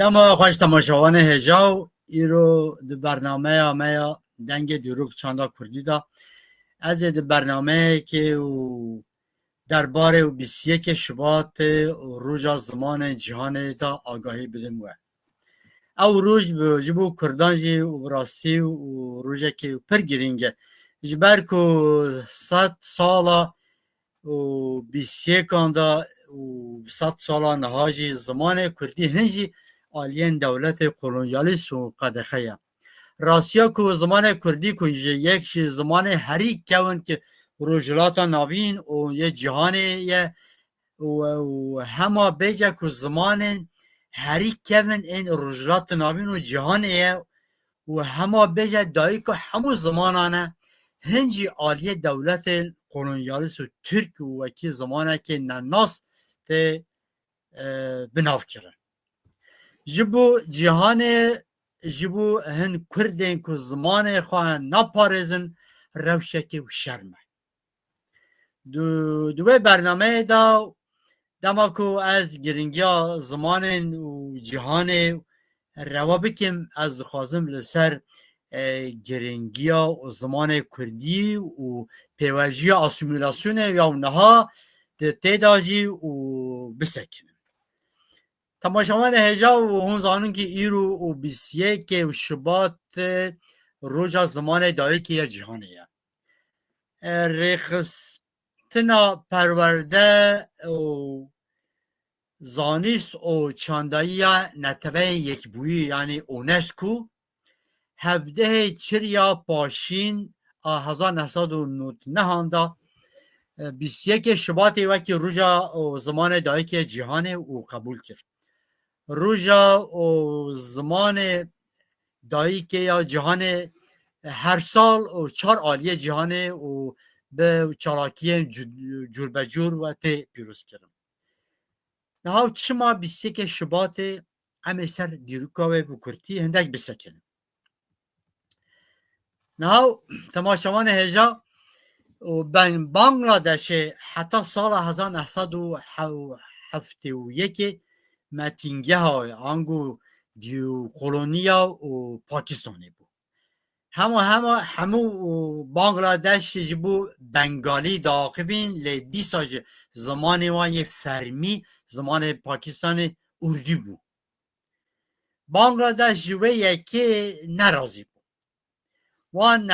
دما خوش تماشاوان هجاو ایرو د برنامه میا دنگ دیروک چاندا کردی دا از د برنامه که درباره و 21 شباط روز زمان جهان دا آگاهی بدیم او روز جبو کردان جی و براستی و روز که پر گرینگه جبر که 100 سالا و 21 دا و 100 سالا نهاجی زمان کردی هنجی آلین دولت کلونیالیست و قدخه راسیا که زمان کردی که یک زمان هری کون که روجلات ناوین و یه جهان و همه بیجه که زمان هری کون این روجلات ناوین و جهان و همه بیجه دایی که همو زمانانه هنجی آلیه دولت کلونیالیست و ترک و وکی زمانه که نناس ته بناف کرن جبو جهان جبو هن کردین که زمان خواه نپارزن روشکی و شرمه دوی برنامه دا دما که از گرینگیا زمان و جهان روا بکم از خوازم لسر گرینگیا و زمان کردی و پیوجی اسیمیلاسیون یا نها تیداجی و بسکنم تماشاوان هجا و هون زانون که ایرو و 21 شباط روژا زمان دایی که یه جهانه ریخستنا پرورده و زانیست و چاندایی نتوه یک بویی یعنی اونسکو 17 چریا پاشین 1999 دا 21 شباط وقتی روژا و زمان دایی که جهانه او قبول کرد روژا و زمان دایی که یا جهان هر سال و 4 آلیه جهانه و به چالاکی جور به جور و تی پیروز کردم نهاو چما 21 شباط همه سر دیروکاوه بکرتی هندک بسکنم نهاو تماشاوان هجا و بنگلادش حتی سال 1971 متینگه های آنگو دیو کلونیا و پاکستانی بود همو بنگلادش جبو بنگالی داقبین لی 20 زمان وانی فرمی زمان پاکستان اردو بود بنگلادش جبو یکی نرازی بود وان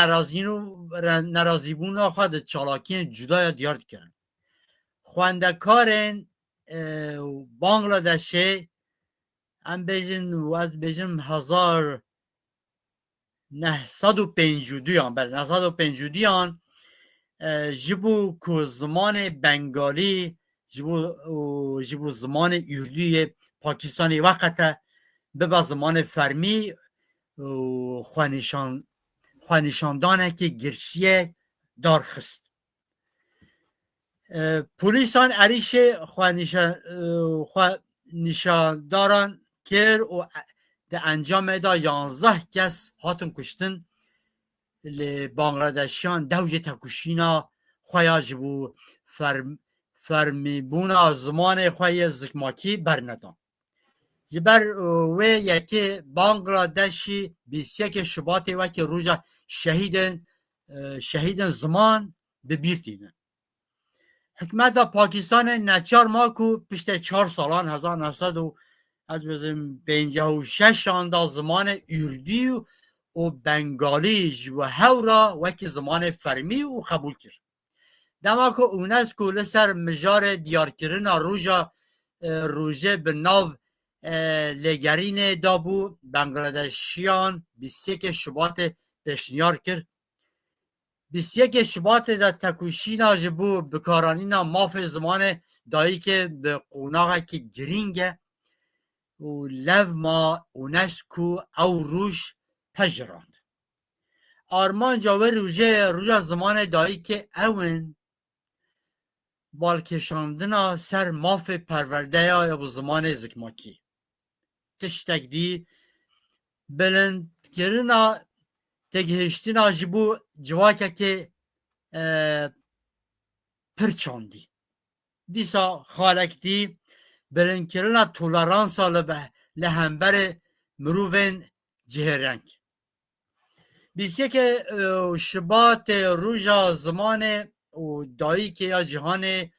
نرازی بونا خود چالاکی جدای دیار کردن خواندکارن بنگلادشه هم بیجن و از بیجن 1952 جبو که زمان بنگالی جبو زمان اردوی پاکستانی وقت به زمان فرمی خوانشاندانه که گرسیه دارخست پولیسان عریش خوانشانداران کر و ده انجام دا 11 کس هاتون کشتن بانگلادشیان دوجه تکوشینا خواهی بو فرمی بونا زمان خواهی زکماکی برندان جبر و یکی بانگلادشی 21 شباط وکی روژا شهیدن زمان ببیرتینه حکمت پاکستان نچار ماکو پشت 4 سالان 1956 آندا زمان اردی و بنگالی و هورا وکی زمان فرمی و قبول کرد دما که اونسکو لسر مجار دیار کردن روژه به ناو لگرین دابو بنگلادشیان 21 شباط پیشنیار کرد 21 شباط دا تکوشینا جبو بکارانینا ماف زمان دایی که به قوناغه که گرینگه و لو ما اونسکو او روش پجراند آرمان جاوه روژه زمان دایی که اون بالکشاندنا سر ماف پرورده یا بو زمان زکماکی تشتک دی بلند کرنا تگهشتینا جبو جواکه که پرچاندی دیسا خالک دی بلند کرنا تولرانسا لهمبر مروفن جهرنگ. 21 شباط روژا زمان و دایی که یا جهان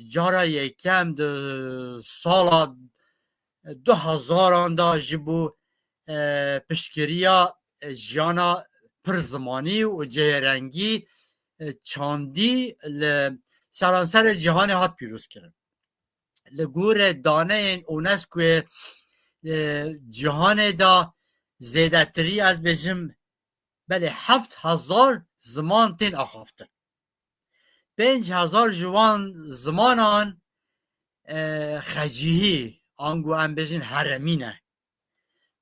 جارا یکم ده سال 2000 دا جبو پشکریا جانا پر زمانی و جهرنگی چاندی سرانسر جهان هات پیروز کرد. لگور دانه اونسکو جهان دا زیده تری از بجم بله 7000 زمان تین آخافته. 5000 جوان زمانان خجیهی آنگو ام بجن حرمینه.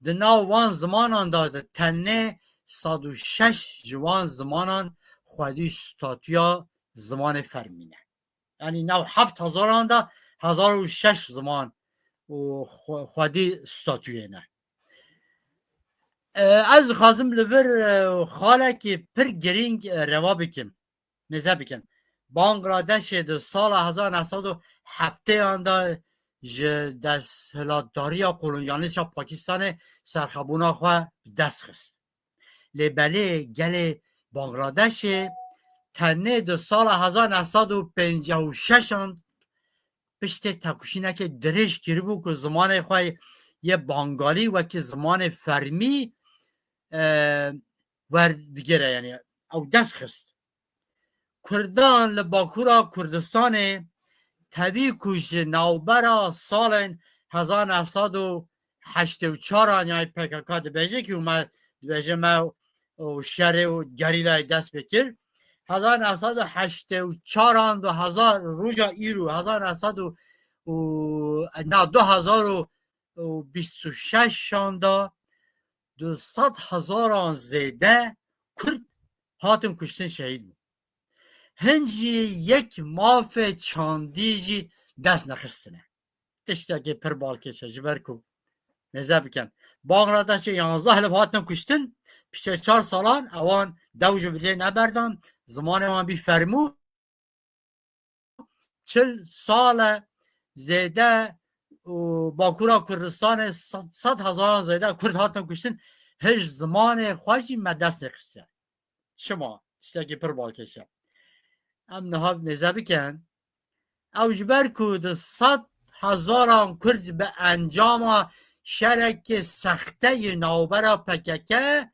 دناو وان زمانان داده تنه 106 جوان زمانان خودی ستاتیا زمان فرمینه. یعنی ناو 7000 دا 1006 زمان و خودی ستاتیوه نه. از خازم لبر خاله که پر گرینگ روا بکم نزه بکن. بانگلادش ده سال 1907 آندا دست هلاداری قولونیانیش پاکستان سرخبونا خواه دست خست. لبله گل بانگلادش تنه ده سال 1956 پشت تکوشینه که درش گیری بود که زمان خواه یه بانگالی و که زمان فرمی وردگیره یعنی او دست خست. کردان لباکورا کردستان طبیع کش نوبرا سال 1984 یعنی پکاکا ده بیجه که اومد بیجه ما شهر و گریلای دست بکر 1984 2000 روژا ایرو 2026 شاندا 200,000 زیده کرد هاتم کشتن شهید بود. هنجی یک ماف چاندیجی دست نخستنه تشتا که پر بالکشه جبرکو نزه بکن. بانگلادش 11 هلب هاتم کشتن پیش 4 سالان اوان دوجو بلیه نبردن زمان من بی فرمو 40 سال زیده و باکورا کردستان 100,000 زیده کرد هاتم کشتن هیچ زمان خوشی مدست نخسته شما تشتا که پر بالکشه ام نهاب نزه بکن او جبر که 100,000 کرد به انجام شرک سخته نوبر پککه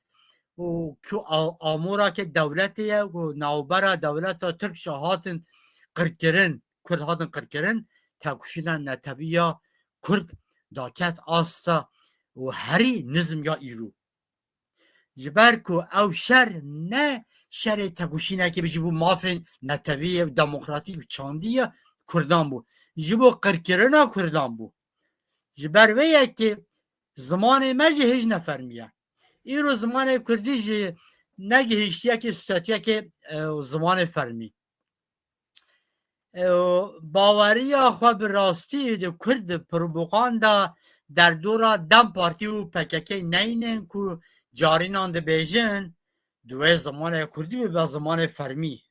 و که آمورا که دولتیه و نوبر دولت ترک شهاتن قرکرن کرد هاتن قرکرن تکوشیدن نتبیه کرد داکت آستا و هری نظم یا ایرو جبر که او شر نه شر تکوشینه که بجی بو مافن نتوی دموکراتیک چاندیه کردان بو جبو قرکرنا کردان بو جبر ویه که زمان مجه هیچ نفرمیه ایرو زمان کردی جی نگه هیچتیه که ستاتیه که زمان فرمی باوری آخوا براستی ده کرد پروپاگاندا در دورا دم پارتی و پککه نینن که جارینان ده بیجن دوی زمان کردی به زمان فرمی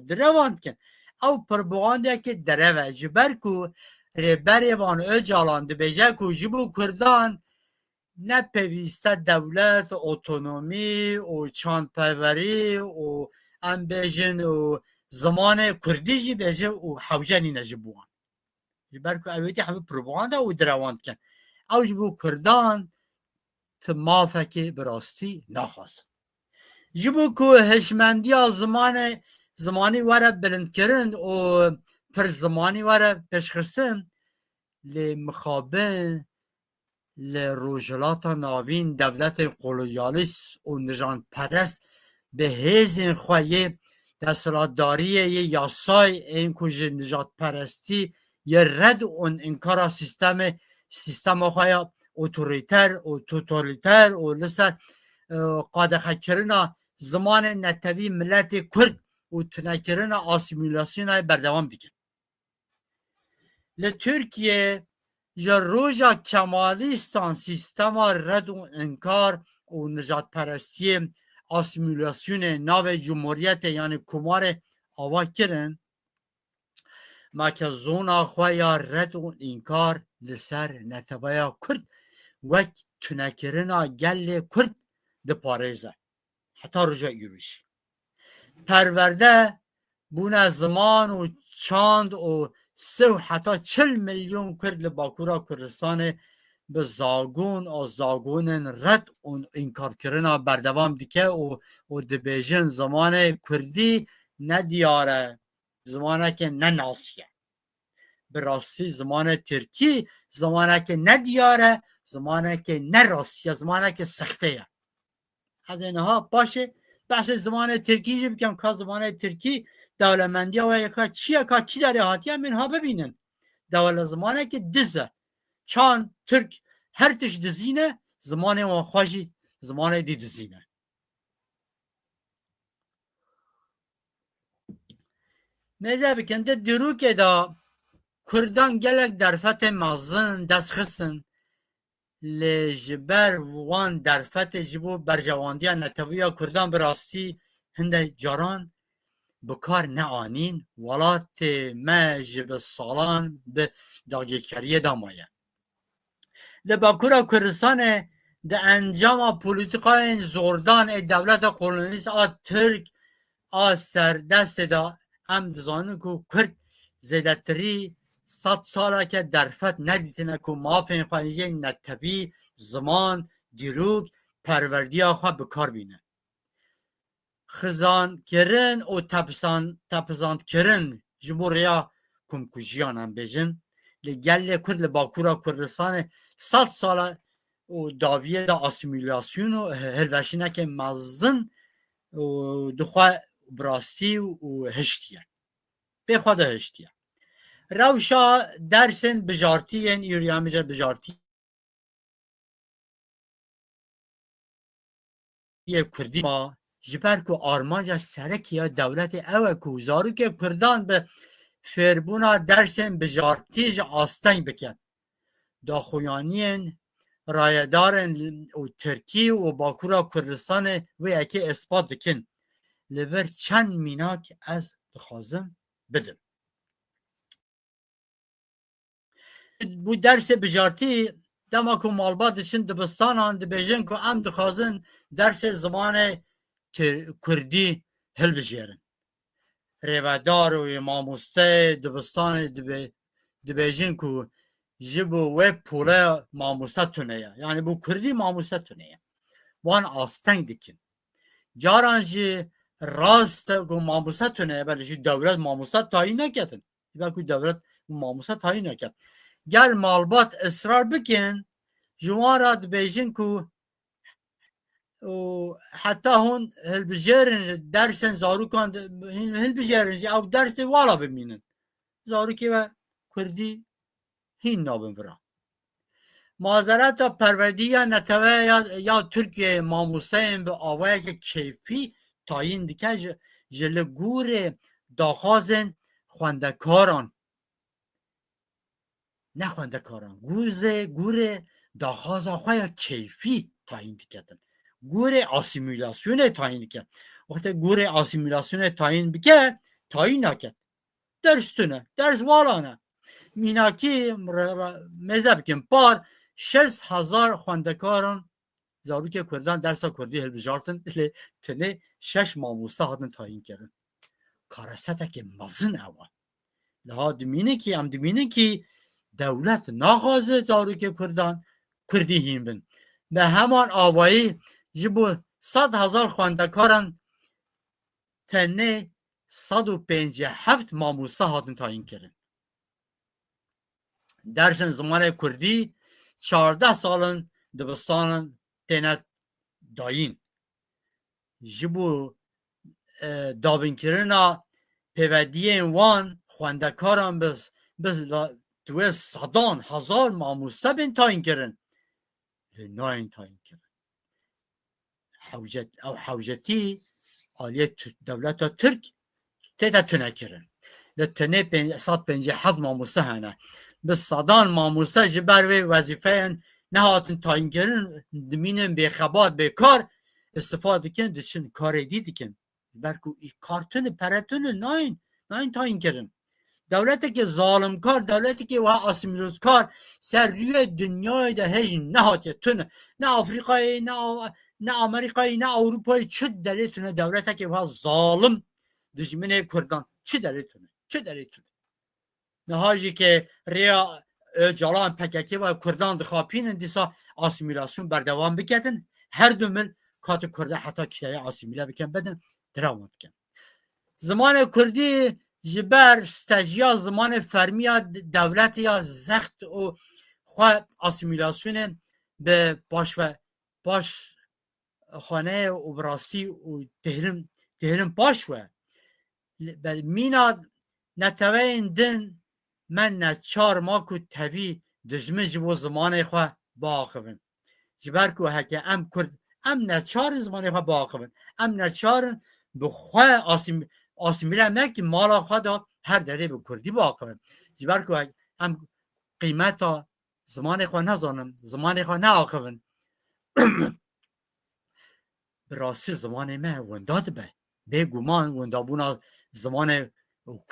دروان کن او پروپاگاندا که دروه جبر که ربری وان اجالان ده بیجه که جبو کردان نه پیوسته دولت اتونومی و چاندپروری و ام بیجن و زمان کردی جی بیجه و حوجانی نجبوان جبر که اویدی همه پروپاگاندا و دروان کن او جبو کردان تمافه براستی نخواست جبو که هشمندی زمانی وره بلند کرن و پر زمانی وره پشخستن لمخابن لروجلات ناوین دولت قلویالیس و نجان پرست به هیزن خواهی دستراداری یاسای این کج نجات پرستی یه رد اون انکار سیستم خواهی اوتوریتر و توتالیتر و لسه قادخه کرنا زمان نتوی ملت کرد و تنکرنا آسیمیلاسیون های بردوام دیگه لترکیه یا روژا کمالیستان سیستم رد و انکار و نجات پرستی آسیمیلاسیون ناو جمهوریت یعنی کمار آوا کرن مکه زونا خویا رد و انکار لسر نتویا کرد وک تنکرنا گل کرد ده پارێزە حتا ڕژە ئیروش پەروەردە بوونە زمان و چاند و سێ و حتا 40 ملیۆن کورد لە باکوورا کوردستانê bi zagûn û zagûnên red û înkarkirina berdewam dike û dibêjin zimanê Kurdî ne diyar e, zimanekê ne nas ye. Bi rastî zimanê Tirkî zimanekê ne diyar e, zimanekê ne rast ye, zimanekê sexte ye. Ez ê niha paşê behsê zimanê Tirkî jî bikim ka zimanê Tirkî dewlemendiya we yeka çi ye ka kî derê hatiye min ha bibînin. Dewle zimanekê diz e. Çan Türk her tiş dizîne zimanê wan xwe jî zimanê dî dizîne. Mêze bikin di dîrokê da Kurdan gelek derfetê mezin dest xistin lê ji ber wan derfetê ji bo berjewandiya neteviya Kurdan bi rastî hindê caran bi kar neanîn welatê me ji bi salan bi dagîkeriyê da maye. Li Bakur'a Kurdistanê di encama polîtikayên zordan ê dewleta kolonîst a Tirk a serdestê da em dizanin ku Kurd zêdetirî 100 saleke derfet nedîtine ku mafên xwe yên netevî, ziman, dîrok, perverdiya xwe bi kar bîne. Xizankirin û tepizandkirin ji bo rêya komkujiyan em bêjin li gelê Kurd li Bakur'a Kurdistanê 100 sala û daviyê da asimilasyon û hilveşînekê mezin û dixwe bi rastî û hiştiye. Pê xwe de hiştiye. Rewşa dersên bijartiyên îriyamîje bijartiyê Kurdî ma ji ber ku armanca serekiya dewletê ew e ku zarokê Kurdan bi fêrbûna dersên bijartî ji asteng bike. Daxuyaniyên rayedarên û Tirkî û Bakur'a Kurdistanê wê yekê ispat dikin. Li vir çend mînak ez dixwazim bidim. Bu dersê bijartî dema ku malbat diçin dibistanan dibêjin ku em dixwazin dersê zimanê Kurdî hilbijêrin. Rêvedar û mamosteyê dibistanê dibêjin ku ji bo wê poleya mamoste tune ye. Yani bu Kurdî mamoste tune ye. Wan asteng dikin. Caran jî rast e ku mamoste tune ye belê jî dewlet mamoste tayîn neketin. Belê ku dewlet mamoste tayîn neket. Gel malbat ısrar bikin ji wan re dibêjin ku heta hûn hilbijêrin dersên zarokan hilbijêrin jî ew dersê wala bimînin. Zarokê we Kurdî hîn nabin vira. Mazereta perverdiya neteveya ya Türkiye mamosteyên bi awayeke keyfî tayîn dike ji li gûrê daxwazên xwendekaran. Ne xwendekaran, gûrê daxwaza xwe ya keyfî tayîn diketin. Gûrê asimilasyonê tayîn dike. Wextê gûrê asimilasyonê tayîn bike, tayîn neket. Ders tune, ders wala ne. Mînakî mêze bikin par 60,000 xwendekaran zarokê Kurdan dersa Kurdî hilbijartin lê tenê 6 mamoste hatin tayîn kirin. Karasetekê mezin ew e. Liha dimînin em dimînin ki dewlet naxwaze zarokê Kurdan Kurdî hîn bin. Bi heman awayî ji bo 100,000 xwendekaran tenê 157 mamoste hatin tayîn kirin. Dersên zimanê Kurdî 14 salin dibistanan têne dayîn. Ji bo dabînkirina pêvediyên wan xwendekaran divê sedan hezar mamoste bên tayîn kirin. Lê nayên tayîn kirin. Ew hewcetî aliyê dewleta Tirk tête tune kirin. Li tenê 157 mamoste hene. Bi sedan mamoste ji ber vê wezîfeyên nehatin tayîn kirin dimînin bêxebat bêkar istifa dikin diçin karê dî dikin. Ber ku kar tune pere tune nayên tayîn kirin. دولتی که ظالم کار، دولتی که وها آسیمیلوز کار سر روی دنیای ده هیچ نهاته تونه، نه آفریقای، نه آمریکای، نه اروپای، چه دلیل تونه دولتی که وها ظالم دشمن کردان چه دلیل تونه نهاجی که ریا جالان پککی و کردان دخواپین دیسا آسیمیلاسیون بردوام بکردن هر دو مل کات کرده حتی کسایی آسیمیلا بکن بدن درامات کن زمان کردی جبر ستاجیا زمان فرمیا دولت یا زخت و خواه آسیمیلاسیون به باش خانه و براستی و تهرم باش و مینا نتوین دن من نچار ماکو تبی دجمن جبو زمان خواه باقبن جبر که هکه ام کرد ام نچار زمان خواه باقبن ام نچار بخواه آسیمیلا نکی مالا خواه دا هر دره به کردی باقبن جبر که ام قیمتا زمان خواه نزانم زمان خواه ناقبن براستی زمان من ونداد به گمان وندابونا زمان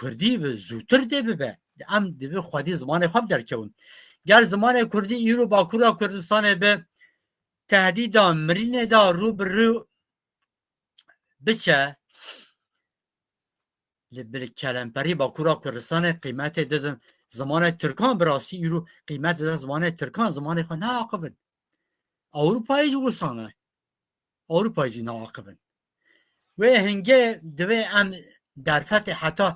کردی به زودتر ده به ام ده خودی زمان خواب در کون گر زمان کردی ایرو باکورا کردستان به تهدید مرین دا رو بر رو بچه بر کلمپری باکورا کردستان قیمت دادن زمان ترکان براستی ایرو قیمت دادن زمان ترکان زمان خواه ناقبن اروپایی جو سانه اروپایی ناقبن و هنگه دوی ام در فتح حتی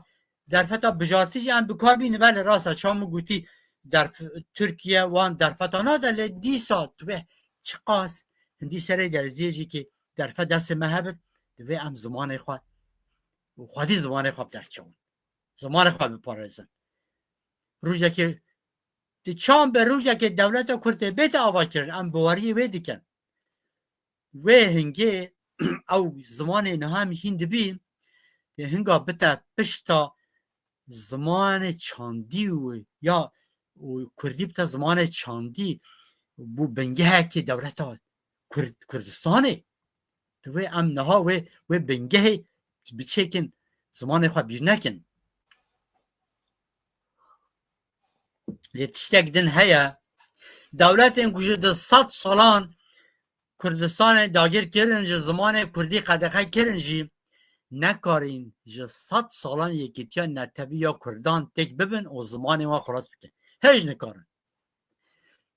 در فتح بجارتیج ام بکار بینه بله راسته شام گوتی در ترکیه وان در فتح ناده دیسا دوی چقاس هندی سره در زیجی که در فتح دست محبت دوی ام زمان خواه خودی زمان خواه در چون زمان خواه بپارزن روژه که چام به روژه که دولت کرده بیت آوا کرد ام بواری ویدی کن و هنگه او زمان نهامی هند بیم هنگا بتا پشتا زمان چاندی و یا کردی بتا زمان چاندی بو بنگه که دولت کردستانه تو ام نها و بنگه بچکن زمان خواه بیر نکن لیتشتک دن هیا دولت این کجه 100 سالان کردستان داگیر کرنج زمان کردی قدقه کرنجی نکارین جه 100 سالان یکیتیا نتبی یا کردان تک ببین و زمان ما خلاص بکن هیچ نکارن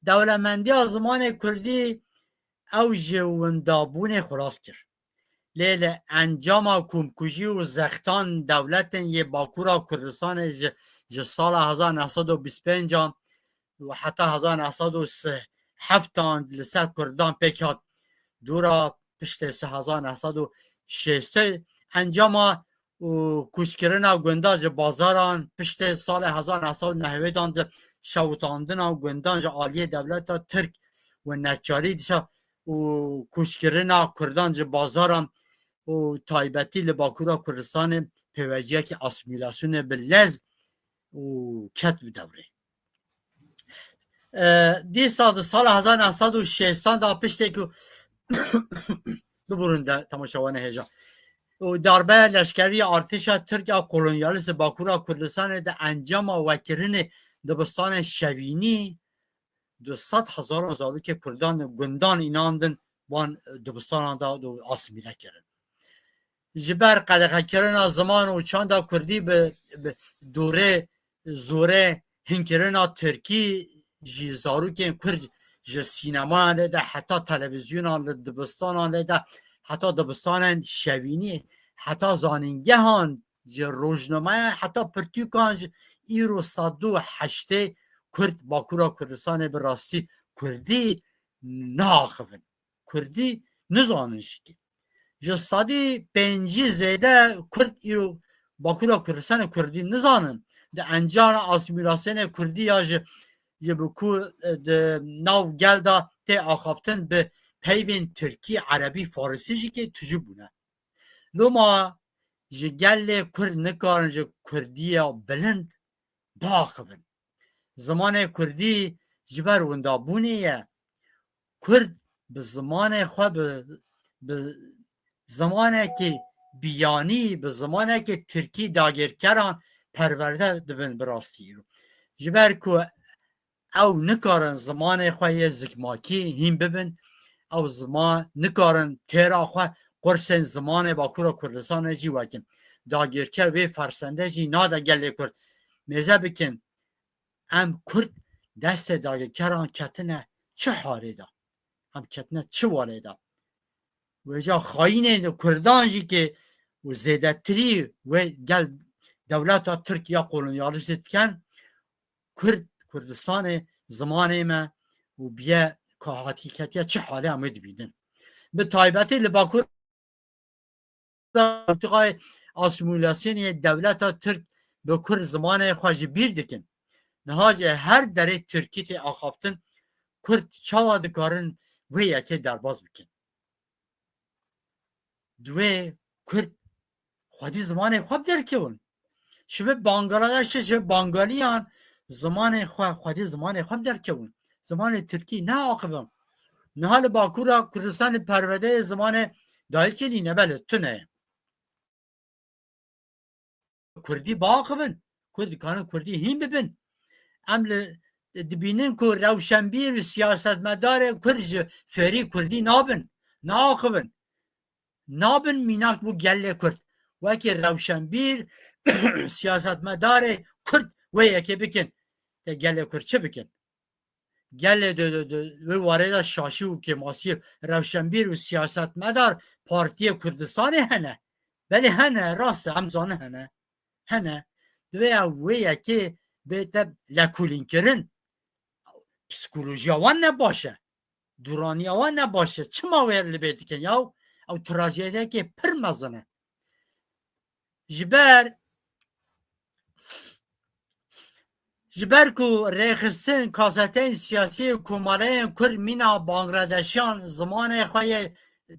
دولمندی ها زمان کردی او جوندابون خلاص کرد لیل انجام کمکوژی و زختان دولت یه باکورا کردستان جه سال 1925 و حتی 1907 لسه کردان پیکات دورا پشت 1906 انجام کوچکرنا گنداج بازاران پشت سال 1990 شوتاندن گنداج عالی دولت ترک و نچاری دیشا و کوچکرنا کردان بازاران و تایبتی لباکورا کردستان پیوجیه که اسمیلاسیون بلز و کتب دوره دی سال 1906 دا پشتی که ببرون در تماشاوان هجا و دربه لشکری ارتش ترک و کلونیالیست باکورا کردستان ده انجام وکرین دبستان شوینی 200,000 زالو که کردان گندان ایناندن وان دبستان دا دو آسمیله کرن جبر قدقه کرن زمان و چند کردی به دوره زوره هنکرن ترکی جی زارو که کرد جی سینما ده حتی تلویزیون دبستان ده حتی دبستان شوینی حتی زانینگه هان جی روزنامه حتی پرتوکان ایرو 108 کرد باکورا کردستان به راستی کردی ناخفن کردی نزانش که جی 105 زیده کرد ایرو باکورا کردستان کردی نزانن ده انجام آسمیلاسیون کردی یا جی بکو ده ناو گلدا تی آخافتن به پیوین ترکی عربی فارسی جی که تجو بونه لما جی گل کرد نکارن جی کردی بلند باخبن زمان کردی جبر وندا بونه کرد به زمان خواه به زمانه که بیانی به زمانه که ترکی داگیر کران پرورده دبن براستی رو جبر کو او نکارن زمان خواه زکماکی هیم ببن او زمان نکارن تیرا خواه قرسن زمان باکورا کردستان جی وکن داگیرکه وی فرسنده جی نادا گلی کرد میزه بکن ام کرد دست داگیرکران کتنه چه حالی دا هم کتنه چه والی دا و جا خواهین کردان جی که و زیده تری و گل دولت ترکیه قولنیالیست کن کردستان زمانه ما و بیه که حقیقتیه چه حالی همه دبیدن به تایبتی لباکور ارتقای آسیمولیاسیون دولت ترک به کرد زمانه خواهی بیر دکن نهاج هر دره ترکیت آخافتن کرد چاوا دکارن و یکی درباز بکن دوی کرد خواهی زمانه خواب درکون شبه بانگلادش شبه بانگالیان زمان خواهی زمان خواب درکون زمان ترکی نه آقابم نه حال باکورا کردستان پرورده زمان دایی که دینه بله تو نه کردی باقبن کردی کانو کردی هیم ببین عمل دبینن که روشنبیر و سیاست مدار کرد فری کردی نابن ناقبن نابن میناک بو گله کرد وکی روشنبیر سیاست مدار کرد و یکی بکن ده گله کرد چه بکن گله و وارد شاشی و که ماسی روشنبیر و سیاست مدار پارتی کردستان هنه بله هنه راست همزانه هنه هنه دوی اوه که بهتر لکولین کرن پسیکولوژی وان نباشه دورانی وان نباشه چه ما ویرلی بیدی کن یاو او تراژیده که پر مزنه جبر کو ریخستن کاسته سیاسی کماره کر مینا بانگلادشان زمان خواه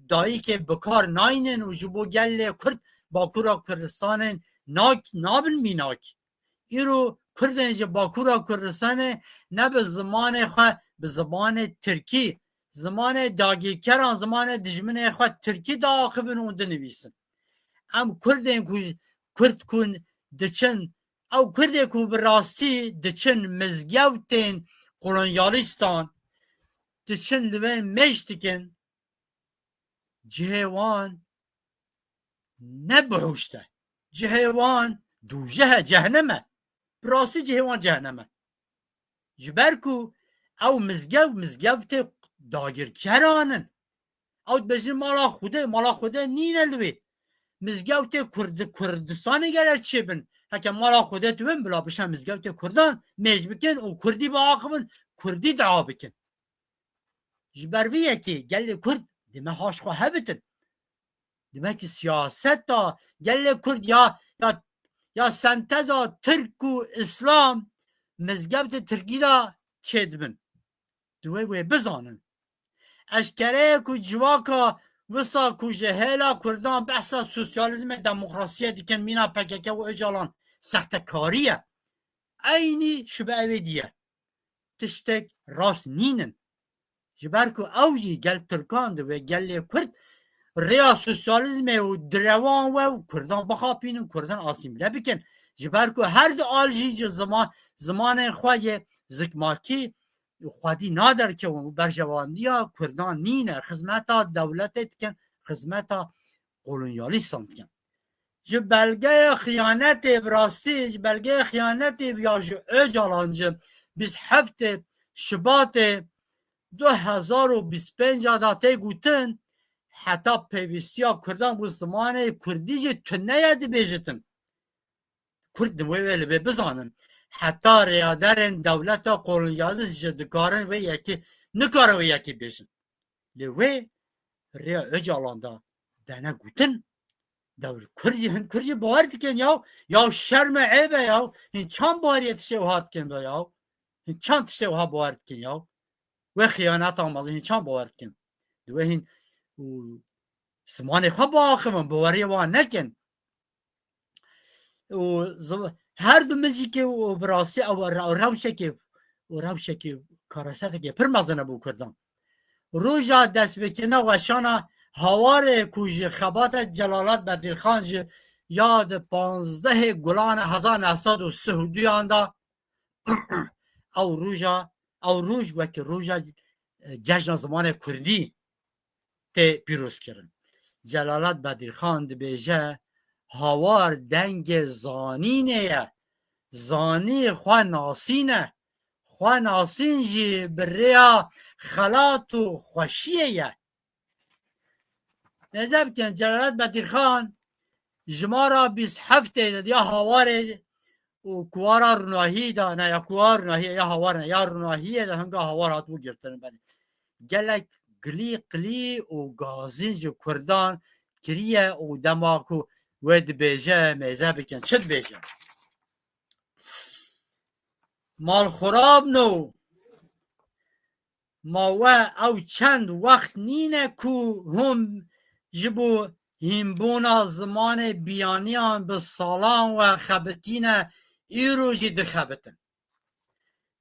دایی که بکار ناینن و جبو گل کرد باکورا کردستان نابن میناک ایرو کردن جه باکورا کردستان نه به زمان خواه به زمان ترکی زمان داگی کران زمان دجمن خواه ترکی دا آقابن اونده نویسن ام کردن کرد کن دچن او کرده که براستی دچن مزگوتین قولنیالیستان دچن لبین مشتکن جهوان نبهوشته جهوان دوجه جهنمه براستی جهوان جهنمه جبرکو او مزگوت داگر کرانن او بجن مالا خوده نینه لوی مزگوت کردستان گره چه بن هکه مالا خوده دویم بلا بشن مزگوت کردان میج بکن و کردی با آقابن کردی دعا بکن جبروی یکی گل کرد دیمه هاش خواه بتن دیمه که سیاست دا گل کرد یا سنتزا ترک و اسلام مزگوت ترکی دا چه دبن دوی بزانن اشکره که جواکا وسا کو جهلا کردان بحثا سوسیالیزم دموکراسی دیکن مینا پککه و اجالان سخت کاریه اینی شبه اوی دیه تشتک راست نینن جبر که اوجی گل ترکان ده و گل کرد ریا سوسیالیزم و دروان و کردان بخاپینن کردان آسیمله بکن جبر که هر دو آلجی زمان خواهی زکماکی خودی نادر که برجواندی ها کردان نینه خدمتا دولت کن خدمتا قولنیالیستان کن جو بلگه خیانت براستی بلگه خیانت یا جو اجالانج 27 شباط 2025 داته گوتن حتی پیوستی ها کردان بو زمان کردی جو تنه یدی بیجتن کرد نموی ویلی بزانن حتی ریادرین دولت قولنیالیست جدکارن و یکی نکاره و یکی بیشن لیوی ریا اجالاندا دانه گوتن دول کردی باور دیکن یا شرم عیبه این چند باریت شوهات کن با این چند شوها باور کن و خیانت آمازه این چند باور کن دوی این سمانی خواب آخمون باوری وان نکن هر دو منجی که براستی او روشه که کارسته که پر مزنه بو کردن روژا دست بکنه و شانه هوار کوژ خبات جلالت بدرخان یاد 15 گلان 1932 دا او روژ وکی روژا جشن زمان کردی تی پیروز کرن. جلالت بدرخان دبیجه هاوار دنگ زانینه، زانی خواه ناسینه، خواه ناسین جی بریا خلات و خوشیه. نظر کن جلالت بدرخان جمارا 27 یا هاواره و کوارا روناهی دا نه یا کوار روناهی یا هاوار نه یا روناهی دا هنگا هاوار هاتو گرتن بله گلک قلي وقازنج كردان كريه ودماكو ود بيجا ميزابكن شد بيجا مال خراب نو ما او چند وقت نینه کو هم جبو هیمبونا زمان بیانیان به سالان و خبتین ایرو جی دخبتن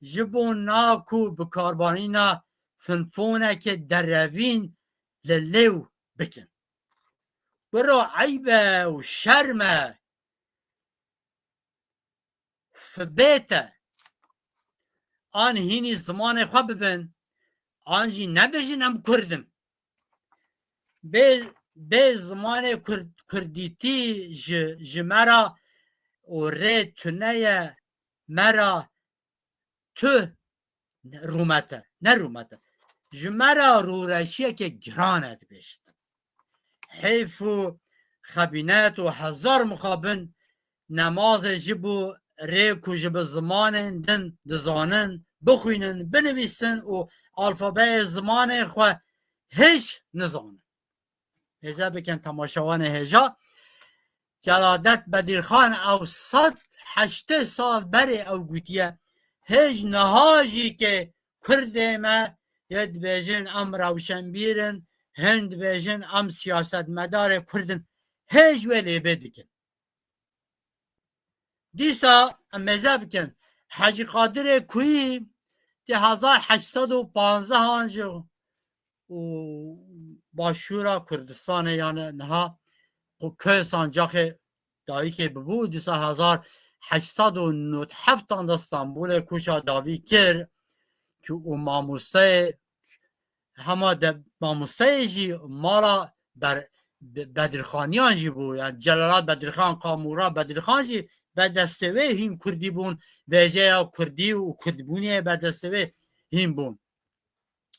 جبو ناکو بکاربانینا فنفونه که دروین للیو بکن برو عیبه و شرمه فبیته آن هینی زمان خواه ببین آنجی نبیجین هم کردم به زمان کردیتی جمرا و ری تونه مرا تو رومته نه رومته جمرا رورشیه که گرانت بیشت حیف و خبینت و هزار مخابن نماز جبو ریکو جب زمان دن دزانن بخوینن بنویسن و الفابه زمان خواه هیچ نزانن. هزا بکن تماشاوان هجا جلالت بدرخان او 108 سال بری او گوتیه هیچ نهاجی که کرده ما ید بیجن ام روشنبیرن هند بیجن ام سیاست مدار کردن هیچ ولی بدکن دیسا امزه بکن حاجی قادر کویی تی 1815 هانجو و باشورا کردستان یعنی نها که سانجاق دایی که ببو دیسا 1897 دا استانبول کوشا داوی کرد که او ماموسته همه ماموسته جی مالا بر بدرخانیان جی بو یعنی جلالت بدرخان قامورا بدرخان جی بدستوه هیم کردی بون ویجه کردی و کردبونی بدستوه هیم بون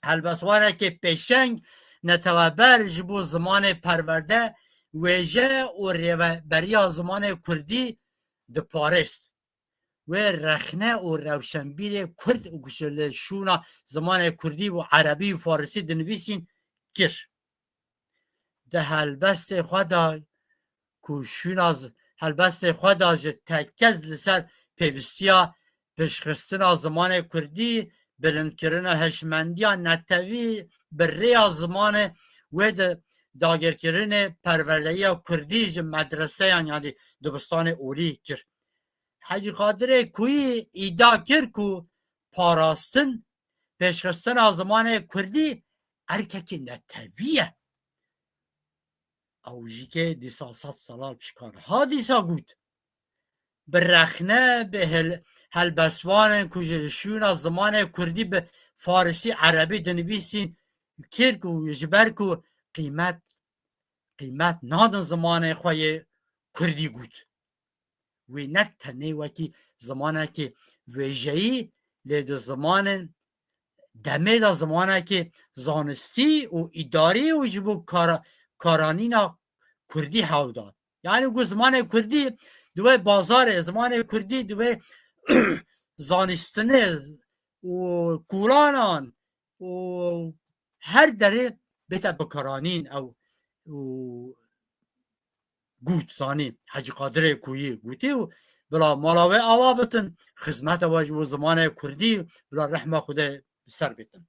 هلبسوانه که پیشنگ نتوابر جبو زمان پرورده ویجه و ریوبریا زمان کردی ده پارست و رخنه و روشنبیر کرد و گشل شونا زمان کردی و عربی و فارسی دنویسین کر ده هلبست خدا کشونا هلبست خدا جه تکز لسر پیوستیا پشخستنا زمان کردی بلند کرنا هشمندیا نتوی بریا زمان و ده داگر کرن پروردهی کردی جه مدرسه یعنی دبستان اولی کر حاجی قادر کوی ایدا کر کو پاراستن پشخستنا زمان کردی ارککی نتویه اوجی که دیسا 100 سالال پشکار ها دیسا گود برخنه به هلبسوان کجشون از زمان کردی به فارسی عربی دنویسین کرد و جبر کو قیمت نادن زمان خواه کردی گود و نک تنه وکی زمانه که ویجهی لید زمان دمه دا زمانه که زانستی و اداری و جبو کارانینا کردی حول داد یعنی گو زمان کردی دوی بازار زمان کردی دوی زانستنه و کورانان و هر دره بیتا بکارانین او گوت زانی حاجی قادر کویی گوتی و بلا مالاوه آوا بتن خدمت واجب زمان کردی بلا رحمه خدا سر بتن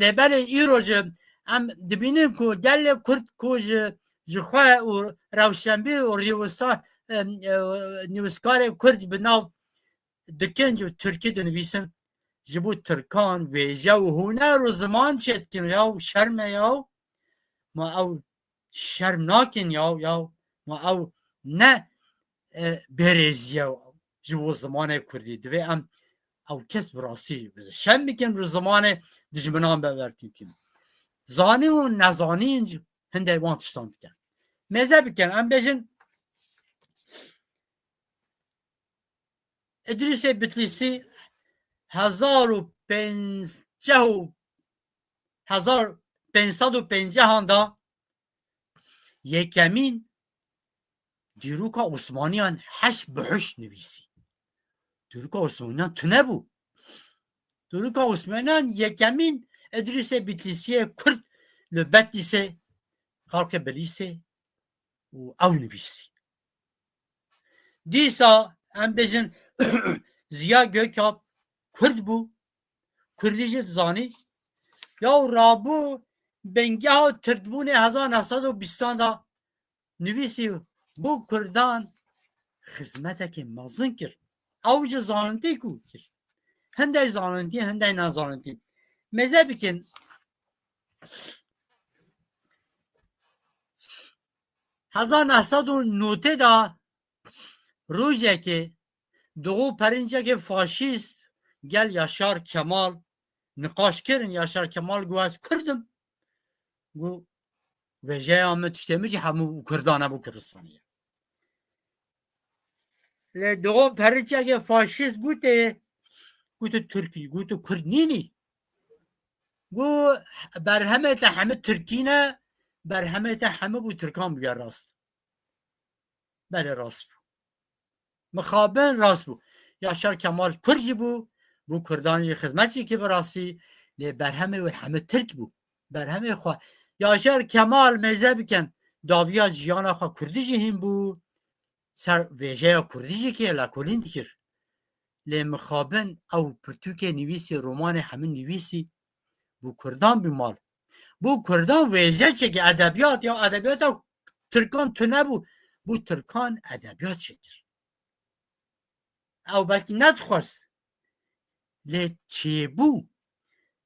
لبل ایرو جه ام دبینیم که گل کرد که جخواه و روشنبی و ریوستا نیوسکار کرد بناو دکنج و ترکی دنویسن جبو ترکان ویجه و هنر و زمان شد کن یا شرم یا ما او شرم ناکن یا ما او نه برزیه جو زمان کردی دوی ام او کس براسی بده شم میکن رو زمان دجمنان ببرتیم کن زانی و نزانی هنده ایوان تشتان بکن مزه بکن ام بجن ادریس بتلیسی 1550 دا یکمین دیروکا عثمانیان هش بهش نویسی دیروکا عثمانیان تنه بو دیروکا عثمانیان یکمین ادریس بتلیسی کرد لبت لیسه خالق بلیسه و او نویسی دیسا هم بجن زیا gökap کرد بو کردیجت زانی یا رابو بنگه ها تردبون 1920 دا نویسی بو کردان خدمته که مازن کرد اوج زاننده کو کرد هنده زاننده هنده نزاننده مزه بکن 1909 دا روزه که دو پرینجه که فاشیست گل یاشار کمال نقاش کردن یاشار کمال گو از کردم گو وجه آمد تشتمی که همو کردانه بو کردستانیه دوم پرینجه که فاشیست بوده گو تو ترکی گو تو کرد نینی گو بر همه تا همه ترکینه بر همه تا همه بو ترکان بگه راست بله راست بو مخابن راست بو یاشار کمال کردی بو بو کردانی خدمتی که براستی بر همه و همه ترک بو بر همه خواه یاشار کمال میزه بکن داویا جیانا خواه کردی جهیم بو سر ویژه کردی که لکولین دکر لی مخابن او پرتوک نویسی رومان همه نویسی بو کردان بیمال بو کردان ویژه چه که ادبیات یا ادبیات ترکان تو نبو بو ترکان ادبیات شکر او بلکه ندخواست لی چه بو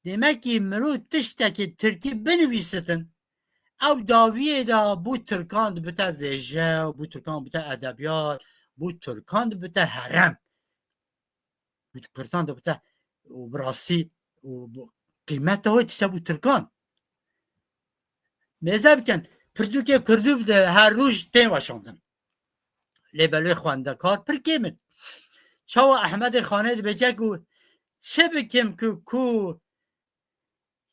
demek مرو تشتکی ترکی بنویستن او داویه دا بو ترکان دو بتا ویژه بو ترکان بتا ادبیات بو ترکان دو بتا حرم بو ترکان دو بتا براستی قیمت های تشتا بو ترکان میزه بکن پردو که کردو بده هر روش تین واشاندن لیبلوی خوانده کار پر کمید چاو احمد خانه دو بجه گو چه بکم که کو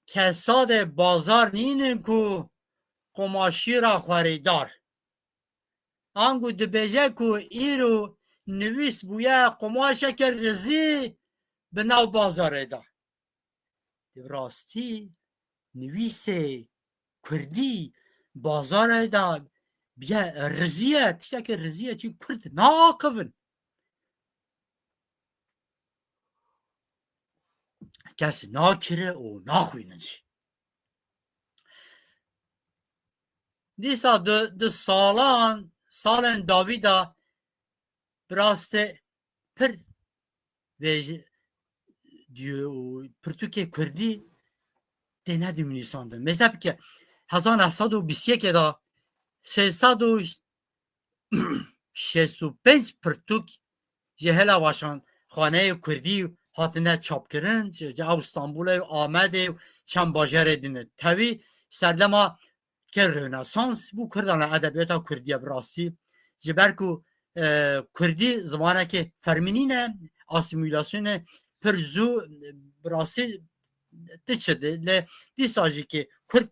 کساد بازار نینن کو قماشی را خریدار آنگو دبیجه کو ایرو نویس بویا قماشه که رزی به نو بازاره دا راستی نویس کردی بازاره دا بیا رزیه تیشه که رزیه چی کرد ناقبن کسی ناکره و ناخویننش دیسا دو سالن داویدا براسته پر پرتوک کردی دینه دیمونیساندن مثلا که 1921 دا 365 پرتوک جهلا واشان خانه کردی هاتنه چاپ کردن جا استانبول آمده چند باجر دینه تاوی سردما که رنسانس بو کردن ادبیات کردی براستی جبرکو کردی زمانه که فرمینینه آسیمیلاسیون پرزو براستی تشده دی ساجی که کرد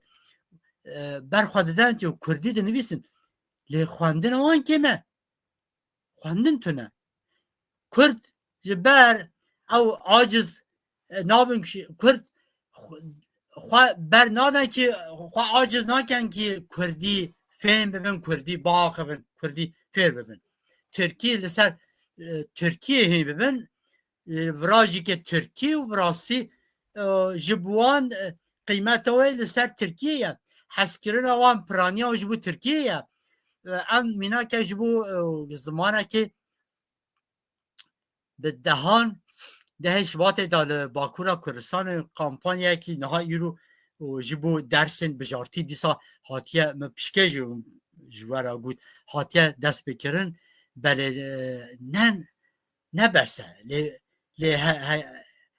برخواندن که کردی ده نویسن لی خواندن آن کمه خواندن تونه کرد جبر او عاجز نابن کرد بر نادن که عاجز ناکن که کردی فهم ببین کردی باقی ببین کردی فیر ببین ترکی لسر ترکیه هی ببین وراجی که ترکی و براستی جبوان قیمت اوی لسر ترکیه حس کرن اوان پرانیا و جبو ترکیه ام مینا که جبو زمانه که به دهان دهش بات دال باکورا کردستان کامپانیا که نها ایرو جبو درسن بجارتی دیسا هاتیه مپشکه جو جوارا گود هاتیه دست بکرن بله نه بسه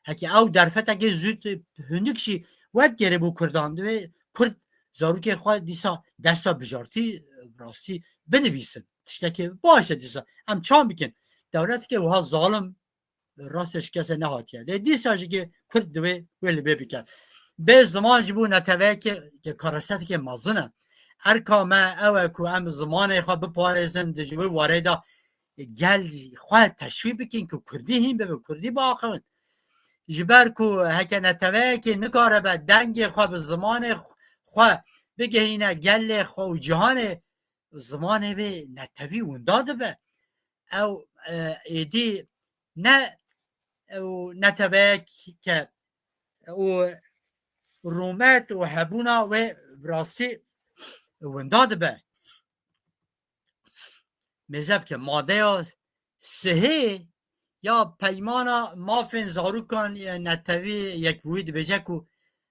هکی او درفت اگه زود هندکشی ود گره بو کردان دوی کرد زارو که خواه دیسا دستا بجارتی راستی بنویسن تشتکی باشه دیسا هم چان بکن دولت که وها ظالم راستش کسی نهاتیه دیسا که کرد دوی ولی ببکن به زمان جبو نتوه که کارستت که مازنه ارکامه اوه که هم زمان خواه بپارزن دجوی وارده گل خواه تشویق بکن که کردی هم به کردی با آقاون جبر کو هکه نتوه که نکاره به دنگ خواه به زمان خواه بگه اینه گل خواه و جهان زمان به نتوی اونداده به او ایدی نه نتوه که او رومت و هبونا و راستی اونداده به مذهب که ماده سهه یا پیمانا مافن زاروکان نتوی یک بوید بجه کو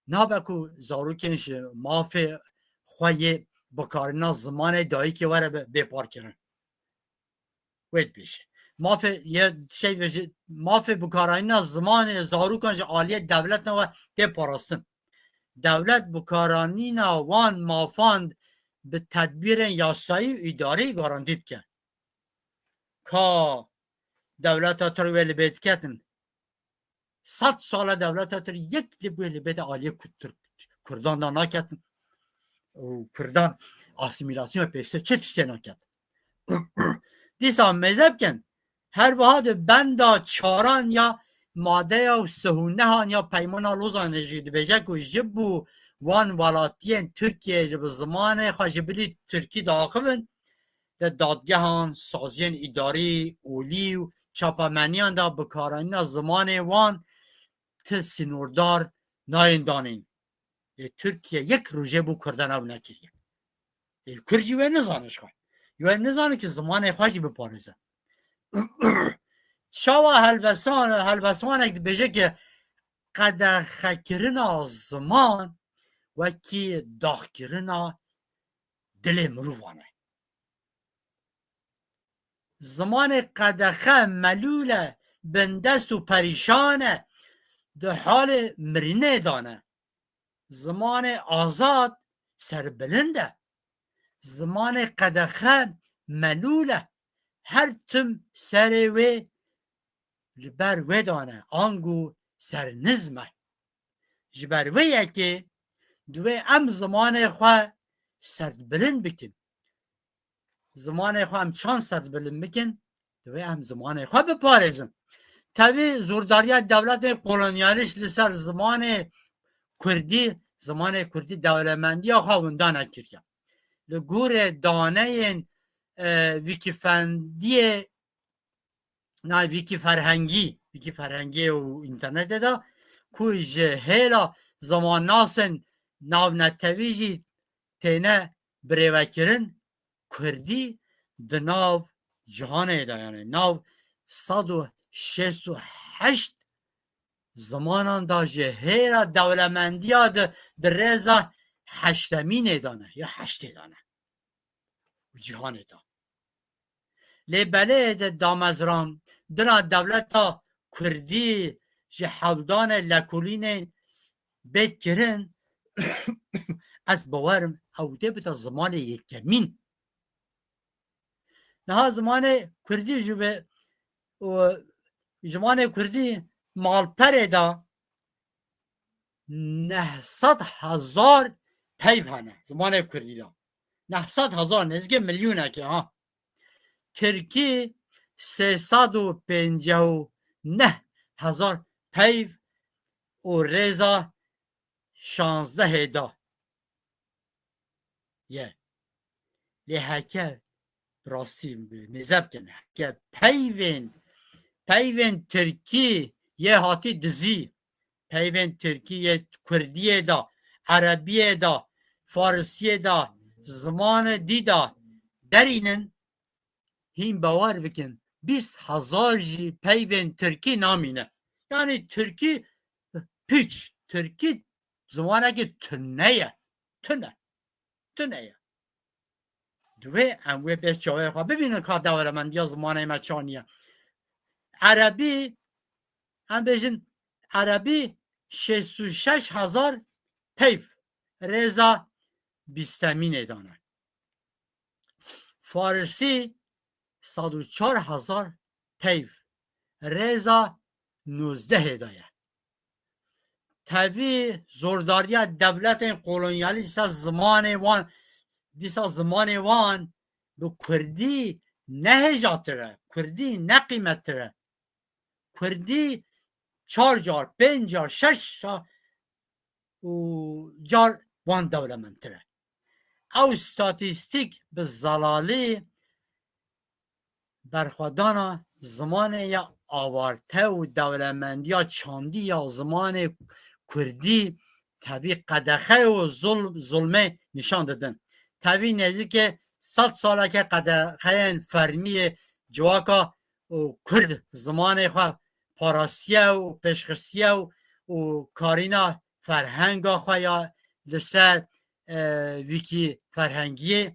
نابکو زاروکنش ماف خواه بکارنا زمان دایی که وره بپار کرن وید بیشه ماف یه شی بشه ماف بکارنا زمان زاروکنش آلیه دولت نوه بپاراستن دولت بکارانینا وان مافاند به تدبیر یاسایی اداره گاراندید که دولت ها تر ویلی بیت کتن 100 سال دولت ها تر یک دی ویلی بیت آلیه کردان دا نکتن و کردان آسیمیلاسیون پیشته چه تشتی نکتن دیسا مذهب کن هر وحاد بندا چاران یا ماده و سهونه هان یا پیمان لوزان جید بجه که جبو وان ولاتین ترکیه جب زمان خواه جبلی ترکی داخلن در دادگه هان سازین اداری اولی و چاپمنیان دا بکارانی زمان وان سینوردار ناین دانین ترکیه یک روژه بو کردن او نکریه کرجی و نزانش خواه یو نزانه که زمان خواهی بپارزه شاوا هلبسان اگه بجه که قدخه کرنا زمان وکی داخ کرنا دل مروفانه زمان قدخه ملوله بندست و پریشانه ده حال مرینه دانه زمان آزاد سربلنده زمان قدخه ملوله هر تم سر و جبر و دانه آنگو سر نزمه جبر و یکی دوی ام زمان خواه سرد بلند بکن زمان خواه هم چان سرد بلند بکن دوی ام زمان خواه بپارزم طبعی زورداریت دولت کلونیالیش لسر زمان کردی دولمندی خواه وندان اکر لگور دانه ویکی فرهنگی و اینترنت دا کوی جهیلا زمان ناسن ناو نتویجی تینه بریوکرن کردی ده ناو جهانه دا یعنی ناو 168 زمانان دا جهیلا دولمندی ها ده رزا هشتمینه دانه یا هشته دانه جهانه دا لیبله ده دامزران دنا دولتا کردی جه حولدان لکولین بیت کرن از باورم اوده بتا زمان یکمین نه زمان کردی جوه زمان کردی مالپره دا 900,000 پیوانه زمان کردی دا 900,000 نزدیک میلیونه که ها ترکی 359,000 پیو و رزا 16 دا یه لحکه براستی مذهب کنه که پیوین ترکی یه هاتی دزی پیوین ترکی یه کردیه دا عربیه دا فارسیه دا زمان دیدا درینن هین باور بکن 20,000 جی پیوین ترکی نامینه یعنی ترکی پیچ ترکی زمانه که تنه دوی ام وی بیش چاوی خواه ببینن که دولمندی زمانه ما چانیه عربی ام بیشن عربی 66,000 پیف رضا بیستمین دانه فارسی 104,000 پیف رضا 19 دایه تبی زورداری دولت قولونیالیست زمان وان به کردی نه هجاتره کردی نه قیمتره کردی 4 جار 5 جار 6 جار وان دولمندتره او استاتیستیک به زلالی برخوادانا زمان یا آوارته و دولمندی یا چاندی یا زمان کردی طبی قدخه و ظلمه نشان دادن طبی نزدیک 100 ساله که قدخه فرمی جواکا و کرد زمان خواه پاراسیه و پیشخصیه و کارینا فرهنگا خواه یا لسر ویکی فرهنگی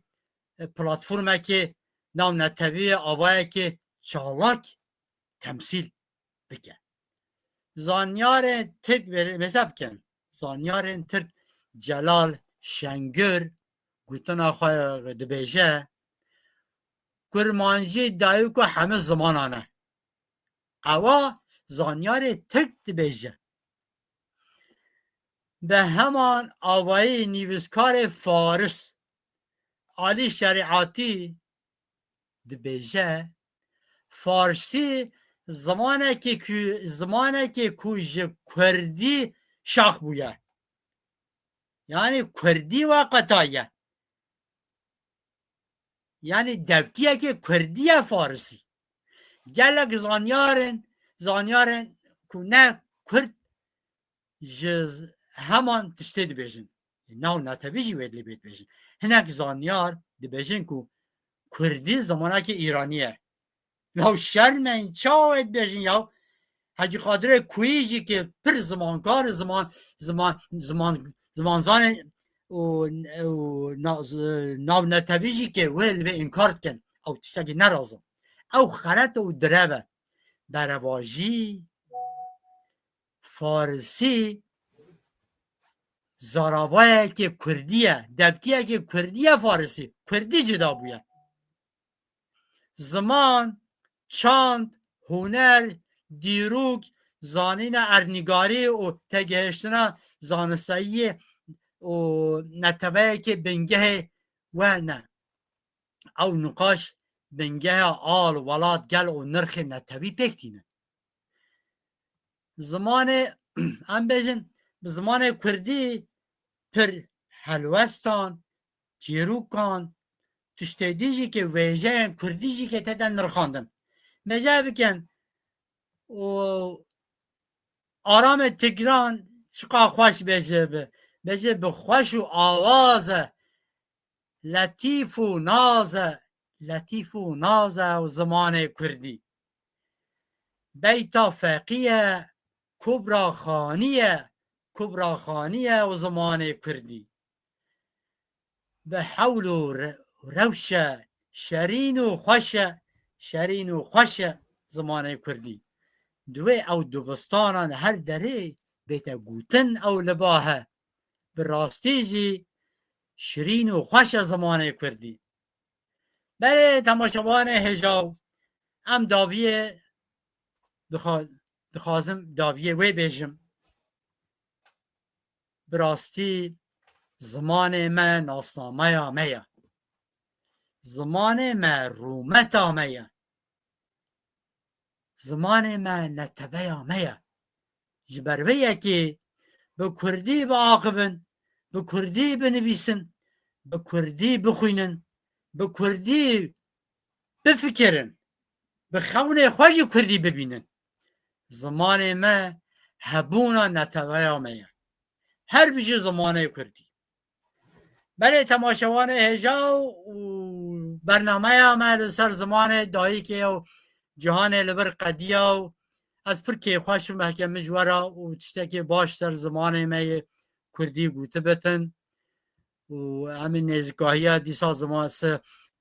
پلاتفورمه که نام نتوی آوائه که چالاک تمثیل بکن زانیار ترک مذهب کن زانیار ترک جلال شنگر گوتنا خواه دبیجه کرمانجی دایو که همه زمانانه اوا زانیار ترک دبیجه به همان آوایی نیوزکار فارس عالی شریعاتی دبیجه فارسی زمانه که کوژ کردی شاخ بویه یعنی کردی وقتایه یعنی دفتیه که کردیه فارسی گلک زانیارن که نه کرد همان تشتی دی بیشن ناو نتبیجی ویدلی بیت بیشن هنک زانیار دی بیشن که کردی زمانه که ایرانیه ناو شرمین چاوید بیشن یاو حاجی قادر کویجی که پر زمانکار زمانزان ناو نتبیجی که ویل به انکار کن او تشتاکی نرازم او خلط و دربه برواجی فارسی زاراوایه که کردیه دبکیه که کردیه فارسی کردی جدا بویه زمان چاند هنر دیروک زانین ارنگاری و تگهشتنا زانستایی و نتوه که بنگه و نه او نقاش بنگه آل ولاد گل و نرخ نتوی پکتینه زمان هم بیشن زمان کردی پر هلوستان جیروکان تشتیدیجی که ویژه کردیجی که تدن نرخاندن مجا بکن و آرام تگران چقا خوش بجه به خوش و آوازه لطیف و نازه و زمان کردی بیتا فقیه کبراخانیه و زمان کردی به حول و روشه شرین و خوشه زمان کردی دوی او دوبستانان هر دره بیتا گوتن او لباهه به راستیجی شرین و خوش زمان کردی بله تماشاوان هجاو ام داویه دخوازم داویه وی بیجم براستی زمان من ناسنامه میه زمان من رومت میه زمان من نتبه میه جبرویه که به کردی به آقبن به کردی بنویسن به کردی بخوینن به کردی بفکرن به خون خواهی کردی ببینن زمان من هبونا نتبه میه هر بیجی زمانه کردی بله تماشاوان هجاو برنامه ما سر زمان دایی که جهان لبر قدیه و از پر که خوش محکمه جوارا و تشتکی باش سر زمان ما کردی گوته بتن و همین نزگاهی دیسا زمان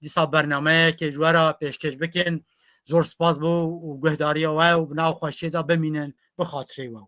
دیسا برنامه که جوارا پیشکش بکن زور سپاس بو و گهداری و بناو خوشی دا بمینن بخاطری و